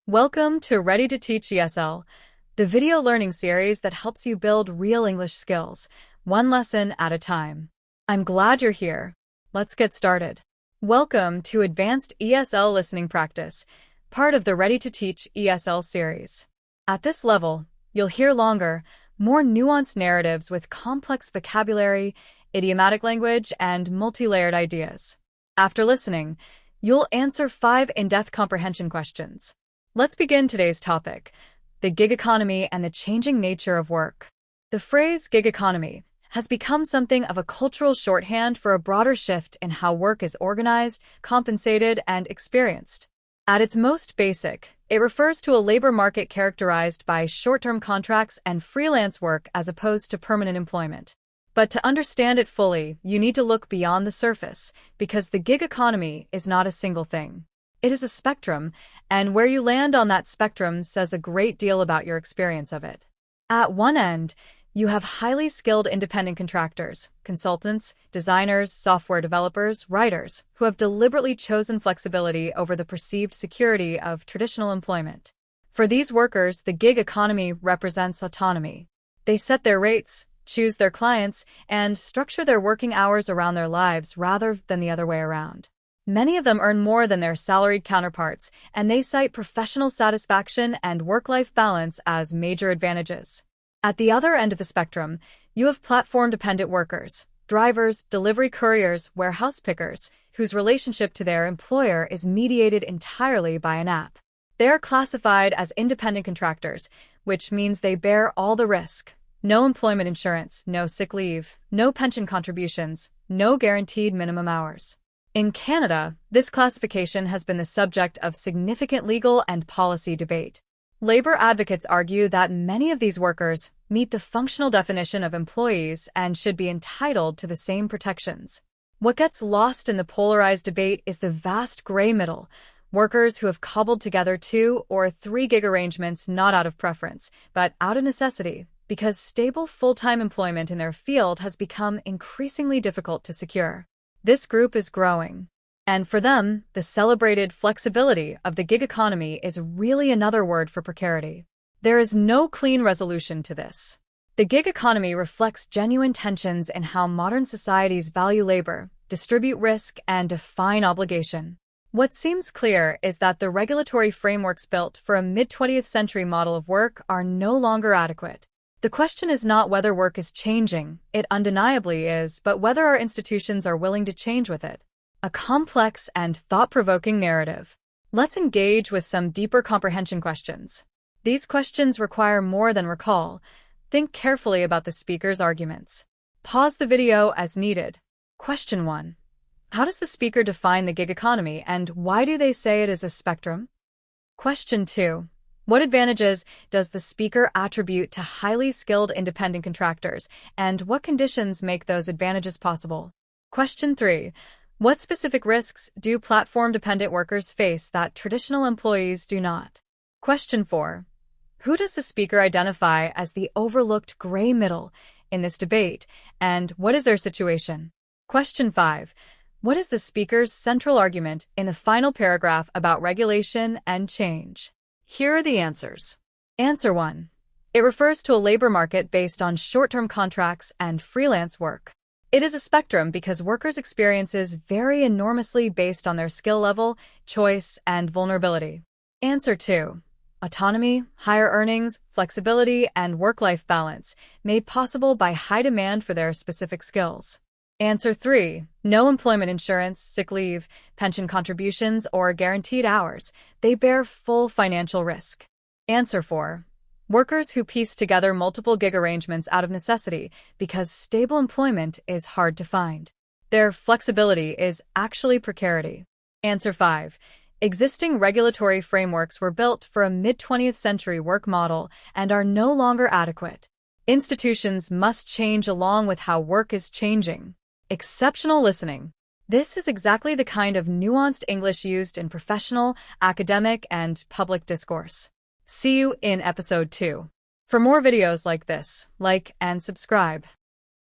Welcome to Ready to Teach ESL, the video learning series that helps you build real English skills, one lesson at a time. I'm glad you're here. Let's get started. Welcome to Advanced ESL Listening Practice, part of the Ready to Teach ESL series. At this level, you'll hear longer, more nuanced narratives with complex vocabulary, idiomatic language, and multi-layered ideas. After listening, you'll answer 5 in-depth comprehension questions. Let's begin today's topic, the gig economy and the changing nature of work. The phrase gig economy has become something of a cultural shorthand for a broader shift in how work is organized, compensated, and experienced. At its most basic, it refers to a labor market characterized by short-term contracts and freelance work as opposed to permanent employment. But to understand it fully, you need to look beyond the surface, because the gig economy is not a single thing. It is a spectrum, and where you land on that spectrum says a great deal about your experience of it. At one end, you have highly skilled independent contractors, consultants, designers, software developers, writers, who have deliberately chosen flexibility over the perceived security of traditional employment. For these workers, the gig economy represents autonomy. They set their rates, choose their clients, and structure their working hours around their lives rather than the other way around. Many of them earn more than their salaried counterparts, and they cite professional satisfaction and work-life balance as major advantages. At the other end of the spectrum, you have platform-dependent workers, drivers, delivery couriers, warehouse pickers, whose relationship to their employer is mediated entirely by an app. They are classified as independent contractors, which means they bear all the risk. No employment insurance, no sick leave, no pension contributions, no guaranteed minimum hours. In Canada, this classification has been the subject of significant legal and policy debate. Labor advocates argue that many of these workers meet the functional definition of employees and should be entitled to the same protections. What gets lost in the polarized debate is the vast gray middle, workers who have cobbled together 2 or 3 gig arrangements not out of preference, but out of necessity, because stable full-time employment in their field has become increasingly difficult to secure. This group is growing. And for them, the celebrated flexibility of the gig economy is really another word for precarity. There is no clean resolution to this. The gig economy reflects genuine tensions in how modern societies value labor, distribute risk, and define obligation. What seems clear is that the regulatory frameworks built for a mid-20th century model of work are no longer adequate. The question is not whether work is changing, it undeniably is, but whether our institutions are willing to change with it. A complex and thought-provoking narrative. Let's engage with some deeper comprehension questions. These questions require more than recall. Think carefully about the speaker's arguments. Pause the video as needed. Question 1. How does the speaker define the gig economy, and why do they say it is a spectrum? Question 2. What advantages does the speaker attribute to highly skilled independent contractors, and what conditions make those advantages possible? Question 3. What specific risks do platform-dependent workers face that traditional employees do not? Question 4. Who does the speaker identify as the overlooked gray middle in this debate, and what is their situation? Question 5. What is the speaker's central argument in the final paragraph about regulation and change? Here are the answers. Answer 1. It refers to a labor market based on short-term contracts and freelance work. It is a spectrum because workers' experiences vary enormously based on their skill level, choice, and vulnerability. Answer 2. Autonomy, higher earnings, flexibility, and work-life balance, made possible by high demand for their specific skills. Answer 3. No employment insurance, sick leave, pension contributions, or guaranteed hours. They bear full financial risk. Answer 4. Workers who piece together multiple gig arrangements out of necessity because stable employment is hard to find. Their flexibility is actually precarity. Answer 5. Existing regulatory frameworks were built for a mid-20th century work model and are no longer adequate. Institutions must change along with how work is changing. Exceptional listening. This is exactly the kind of nuanced English used in professional, academic, and public discourse. See you in episode 2. For more videos like this, like and subscribe.